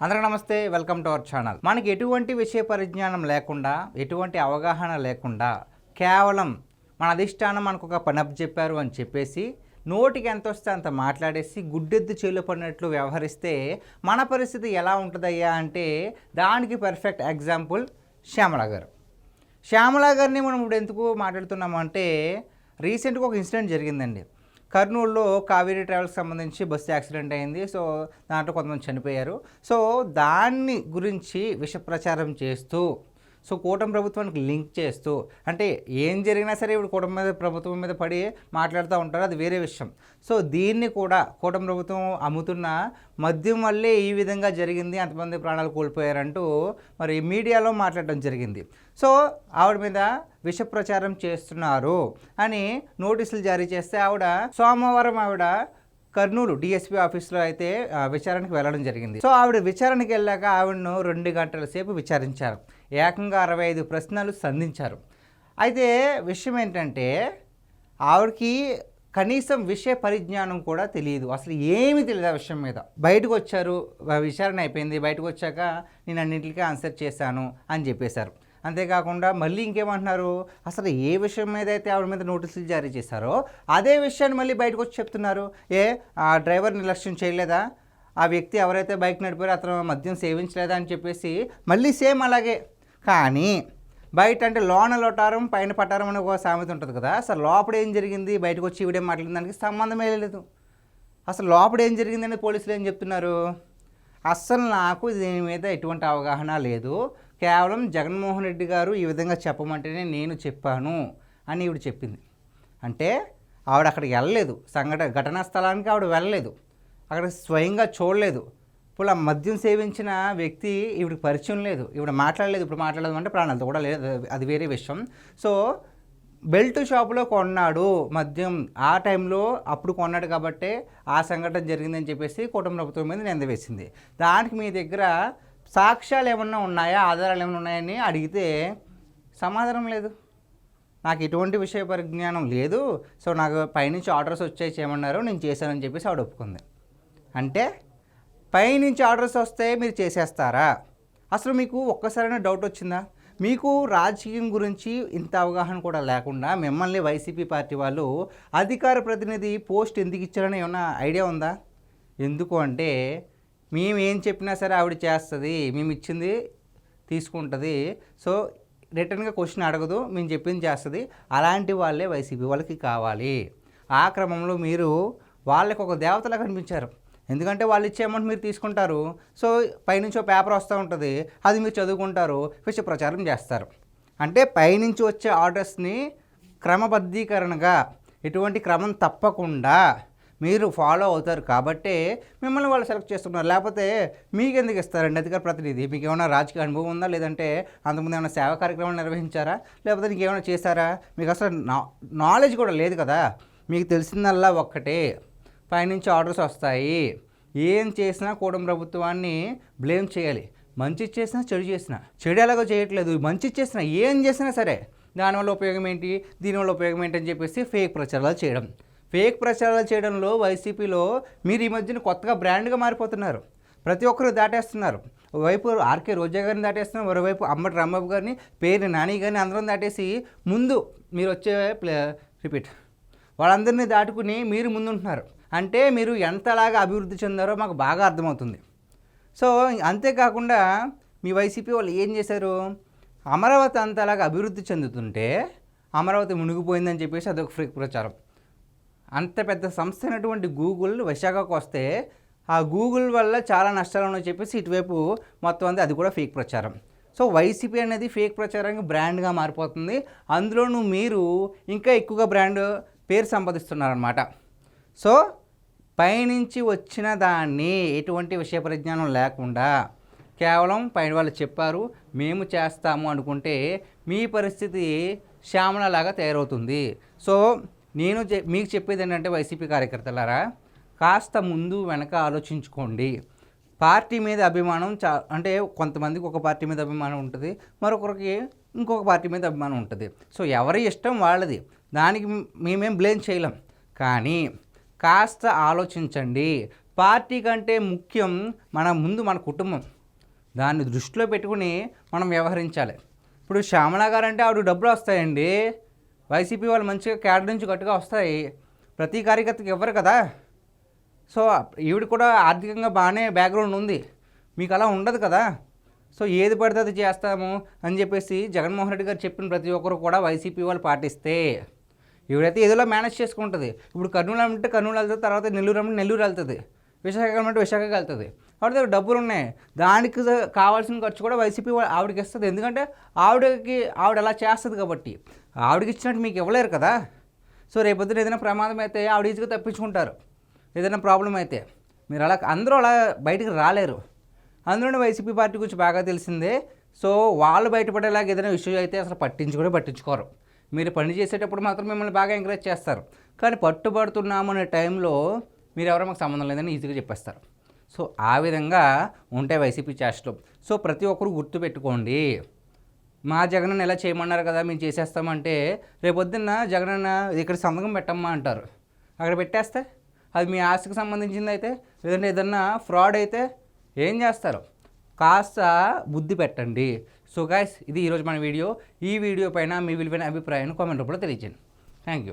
అందరికీ నమస్తే, welcome to our channel. మనకి ఎటువంటి విషయ పరిజ్ఞానం లేకుండా, ఎటువంటి అవగాహన లేకుండా కేవలం మన అధిష్టానం మనకు ఒక పని చెప్పారు అని చెప్పేసి నోటికి ఎంత వస్తే అంత మాట్లాడేసి గుడ్డెద్దు చేలో పడినట్లు వ్యవహరిస్తే మన పరిస్థితి ఎలా ఉంటుందయ్యా అంటే దానికి పర్ఫెక్ట్ ఎగ్జాంపుల్ శ్యామల గారు. శ్యామల గారిని మనం ఇప్పుడు ఎందుకు మాట్లాడుతున్నాము అంటే రీసెంట్గా ఒక ఇన్సిడెంట్ జరిగిందండి. కర్నూలులో కావేరీ ట్రావెల్స్కి సంబంధించి బస్సు యాక్సిడెంట్ అయింది. సో దాంట్లో కొంతమంది చనిపోయారు. సో దాన్ని గురించి విష ప్రచారం చేస్తూ కూటమి ప్రభుత్వానికి లింక్ చేస్తూ అంటే ఏం జరిగినా సరే ఇప్పుడు కూటమి మీద ప్రభుత్వం మీద పడి మాట్లాడుతూ ఉంటారు, అది వేరే విషయం. సో దీన్ని కూడా కూటమి ప్రభుత్వం అమ్ముతున్న మద్యం వల్లే ఈ విధంగా జరిగింది, అంతమంది ప్రాణాలు కోల్పోయారంటూ మరి మీడియాలో మాట్లాడడం జరిగింది. సో ఆవిడ మీద విష ప్రచారం చేస్తున్నారు అని నోటీసులు జారీ చేస్తే సోమవారం ఆవిడ కర్నూలు డిఎస్పీ ఆఫీస్లో అయితే విచారణకు వెళ్ళడం జరిగింది. సో ఆవిడ విచారణకి వెళ్ళాక ఆవిడను 2 గంటల సేపు విచారించారు. ఏకంగా 65 ప్రశ్నలు సంధించారు. అయితే విషయం ఏంటంటే ఆవిడకి కనీసం విషయ పరిజ్ఞానం కూడా తెలియదు, అసలు ఏమీ తెలియదు ఆ విషయం మీద. బయటకు వచ్చారు, విచారణ అయిపోయింది, బయటకు వచ్చాక నేను అన్నింటికీ ఆన్సర్ చేశాను అని చెప్పేశారు. అంతేకాకుండా మళ్ళీ ఇంకేమంటున్నారు, అసలు ఏ విషయం మీద అయితే ఆవిడ మీద నోటీసులు జారీ చేశారో అదే విషయాన్ని మళ్ళీ బయటకు వచ్చి చెప్తున్నారు. ఆ డ్రైవర్ నిర్లక్ష్యం చేయలేదా, ఆ వ్యక్తి ఎవరైతే బైక్ నడిపారో అతను మద్యం సేవించలేదా అని చెప్పేసి మళ్ళీ సేమ్ అలాగే. కానీ బయట అంటే లోన లొటారం పైన పటారం అనే ఒక సామెత ఉంటుంది కదా, అసలు లోపల ఏం జరిగింది బయటకు వచ్చి ఈవిడేం మాట్లాడిన దానికి సంబంధమే లేదు. అసలు లోపల ఏం జరిగిందని పోలీసులు ఏం చెప్తున్నారు, అస్సలు నాకు దీని మీద ఎటువంటి అవగాహన లేదు, కేవలం జగన్మోహన్ రెడ్డి గారు ఈ విధంగా చెప్పమంటేనే నేను చెప్పాను అని ఈవిడ చెప్పింది. అంటే ఆవిడ అక్కడికి వెళ్ళలేదు, ఘటనా స్థలానికి ఆవిడ వెళ్ళలేదు, అక్కడ స్వయంగా చూడలేదు. ఇప్పుడు ఆ మద్యం సేవించిన వ్యక్తి ఈవిడికి పరిచయం లేదు, ఈవిడ మాట్లాడలేదు. ఇప్పుడు మాట్లాడదు అంటే ప్రాణాలతో కూడా లేదు, అది వేరే విషయం. సో బెల్ట్ షాపులో కొన్నాడు మద్యం, ఆ టైంలో అప్పుడు కొన్నాడు కాబట్టే ఆ సంఘటన జరిగిందని చెప్పేసి కూటమి ప్రభుత్వం మీద నింద వేసింది. దానికి మీ దగ్గర సాక్ష్యాలు ఏమన్నా ఉన్నాయా, ఆధారాలు ఏమైనా ఉన్నాయని అడిగితే సమాధానం లేదు, నాకు ఎటువంటి విషయ పరిజ్ఞానం లేదు, సో నాకు పైనుంచి ఆర్డర్స్ వచ్చాయి చేయమన్నారు, నేను చేశానని చెప్పేసి ఆవిడ ఒప్పుకుంది. అంటే పైనుంచి ఆర్డర్స్ వస్తే మీరు చేసేస్తారా? అసలు మీకు ఒక్కసారైనా డౌట్ వచ్చిందా? మీకు రాజకీయం గురించి ఇంత అవగాహన కూడా లేకుండా మిమ్మల్ని వైసీపీ పార్టీ వాళ్ళు అధికార ప్రతినిధి పోస్ట్ ఎందుకు ఇచ్చారని ఏమన్నా ఐడియా ఉందా? ఎందుకు అంటే మేము ఏం చెప్పినా సరే ఆవిడ చేస్తుంది, మేము ఇచ్చింది తీసుకుంటుంది, సో రిటర్న్గా క్వశ్చన్ అడగదు, మేము చెప్పింది చేస్తుంది. అలాంటి వాళ్ళే వైసీపీ వాళ్ళకి కావాలి. ఆ క్రమంలో మీరు వాళ్ళకి ఒక దేవతలా కనిపించారు. ఎందుకంటే వాళ్ళు ఇచ్చే అమౌంట్ మీరు తీసుకుంటారు, సో పైనుంచి ఒక పేపర్ వస్తూ ఉంటుంది, అది మీరు చదువుకుంటారు, విషయ ప్రచారం చేస్తారు. అంటే పైనుంచి వచ్చే ఆర్డర్స్ని క్రమబద్ధీకరణగా ఎటువంటి క్రమం తప్పకుండా మీరు ఫాలో అవుతారు కాబట్టే మిమ్మల్ని వాళ్ళు సెలెక్ట్ చేస్తున్నారు. లేకపోతే మీకు ఎందుకు ఇస్తారండి అధికార ప్రతినిధి? మీకు ఏమైనా రాజకీయ అనుభవం ఉందా, లేదంటే అంతకుముందు ఏమైనా సేవా కార్యక్రమాలు నిర్వహించారా, లేకపోతే నీకు ఏమైనా చేశారా? మీకు అసలు నాలెడ్జ్ కూడా లేదు కదా. మీకు తెలిసిందల్లా ఒక్కటే, పైనుంచి ఆర్డర్స్ వస్తాయి, ఏం చేసినా కూటమి ప్రభుత్వాన్ని బ్లేమ్ చేయాలి. మంచి చేసినా చెడు చేసినా, చెడు ఎలాగో చేయట్లేదు, మంచి చేసినా ఏం చేసినా సరే దానివల్ల ఉపయోగం ఏంటి, దీనివల్ల ఉపయోగం ఏంటి అని చెప్పేసి ఫేక్ ప్రచారాలు చేయడం. ఫేక్ ప్రచారాలు చేయడంలో వైసీపీలో మీరు ఈ మధ్యన కొత్తగా బ్రాండ్గా మారిపోతున్నారు. ప్రతి ఒక్కరు దాటేస్తున్నారు. ఒకవైపు ఆర్కే రోజా గారిని దాటేస్తున్నారు, మరోవైపు అంబటి రాంబాబు గారిని, పేరు నాని గారిని అందరం దాటేసి ముందు మీరు వచ్చే రిపీట్ వాళ్ళందరినీ దాటుకుని మీరు ముందుంటున్నారు. అంటే మీరు ఎంతలాగా అభివృద్ధి చెందారో మాకు బాగా అర్థమవుతుంది. సో అంతేకాకుండా మీ వైసీపీ వాళ్ళు ఏం చేశారు, అమరావతి అంతలాగా అభివృద్ధి చెందుతుంటే అమరావతి మునిగిపోయిందని చెప్పేసి అదొక ఫేక్ ప్రచారం. అంత పెద్ద సంస్థ అయినటువంటి గూగుల్ విశాఖకు వస్తే ఆ గూగుల్ వల్ల చాలా నష్టాలు ఉన్నాయని చెప్పేసి ఇటువైపు మొత్తం అంతా అది కూడా ఫేక్ ప్రచారం. సో వైసీపీ అనేది ఫేక్ ప్రచారానికి బ్రాండ్గా మారిపోతుంది. అందులోనూ మీరు ఇంకా ఎక్కువగా బ్రాండ్ పేరు సంపాదిస్తున్నారనమాట. సో పైనుంచి వచ్చిన దాన్ని ఎటువంటి విషయ పరిజ్ఞానం లేకుండా కేవలం పైన వాళ్ళు చెప్పారు మేము చేస్తాము అనుకుంటే మీ పరిస్థితి శ్యామలలాగా తయారవుతుంది. సో నేను మీకు చెప్పేది ఏంటంటే వైసీపీ కార్యకర్తలారా, కాస్త ముందు వెనక ఆలోచించుకోండి. పార్టీ మీద అభిమానం అంటే కొంతమందికి ఒక పార్టీ మీద అభిమానం ఉంటుంది, మరొకరికి ఇంకొక పార్టీ మీద అభిమానం ఉంటుంది. సో ఎవరి ఇష్టం వాళ్ళది, దానికి మేమేం బ్లేమ్ చేయలేం. కానీ కాస్త ఆలోచించండి. పార్టీ కంటే ముఖ్యం మన కుటుంబం. దాన్ని దృష్టిలో పెట్టుకుని మనం వ్యవహరించాలి. ఇప్పుడు శ్యామల గారు అంటే ఆవిడ డబ్బులు వస్తాయండి, వైసీపీ వాళ్ళు మంచిగా క్యాడర్ నుంచి గట్టిగా వస్తాయి, ప్రతి కార్యకర్తకి ఇవ్వరు కదా. సో ఈవిడ కూడా ఆర్థికంగా బాగానే బ్యాక్గ్రౌండ్ ఉంది, మీకు అలా ఉండదు కదా. సో ఏది పడితే అది చేస్తాము అని చెప్పేసి జగన్మోహన్ రెడ్డి గారు చెప్పిన ప్రతి ఒక్కరు కూడా వైసీపీ వాళ్ళు పాటిస్తే ఈవిడైతే ఏదోలా మేనేజ్ చేసుకుంటుంది. ఇప్పుడు కర్నూలు అంటే కర్నూలు వెళ్తుంది, తర్వాత నెల్లూరు అంటే నెల్లూరు వెళ్తుంది, విశాఖపట్నం అంటే విశాఖకి వెళ్తుంది. ఆవిడ దగ్గర డబ్బులు ఉన్నాయి, దానికి కావాల్సిన ఖర్చు కూడా వైసీపీ ఆవిడకి ఇస్తుంది. ఎందుకంటే ఆవిడ అలా చేస్తుంది కాబట్టి. ఆవిడకి ఇచ్చినట్టు మీకు ఇవ్వలేరు కదా. సో రేపొద్దున ఏదైనా ప్రమాదం అయితే ఆవిడ ఈజీగా తప్పించుకుంటారు, ఏదైనా ప్రాబ్లం అయితే. మీరు అందరూ అలా బయటికి రాలేరు. అందులోనే వైసీపీ పార్టీ గురించి బాగా తెలిసిందే. సో వాళ్ళు బయటపడేలాగా ఏదైనా ఇష్యూ అయితే అసలు పట్టించుకోరు. మీరు పని చేసేటప్పుడు మాత్రం మిమ్మల్ని బాగా ఎంకరేజ్ చేస్తారు, కానీ పట్టుబడుతున్నామనే టైంలో మీరు ఎవరో మాకు సంబంధం లేదని ఈజీగా చెప్పేస్తారు. సో ఆ విధంగా ఉంటాయి వైసీపీ చేష్టలు. సో ప్రతి ఒక్కరు గుర్తుపెట్టుకోండి, మా జగనన్న ఎలా చేయమన్నారు కదా మేము చేసేస్తామంటే రేపొద్దున్న జగనన్న ఇక్కడ సంతకం పెట్టమ్మా అంటారు, అక్కడ పెట్టేస్తే అది మీ ఆస్తికి సంబంధించింది అయితే, లేదంటే ఏదన్నా ఫ్రాడ్ అయితే ఏం చేస్తారు? కాస్త బుద్ధి పెట్టండి. సో గైస్, ఇది ఈరోజు మన వీడియో. ఈ వీడియో పైన మీ విలువైన అభిప్రాయాన్ని కామెంట్ రూపంలో తెలియజేయండి. Thank you.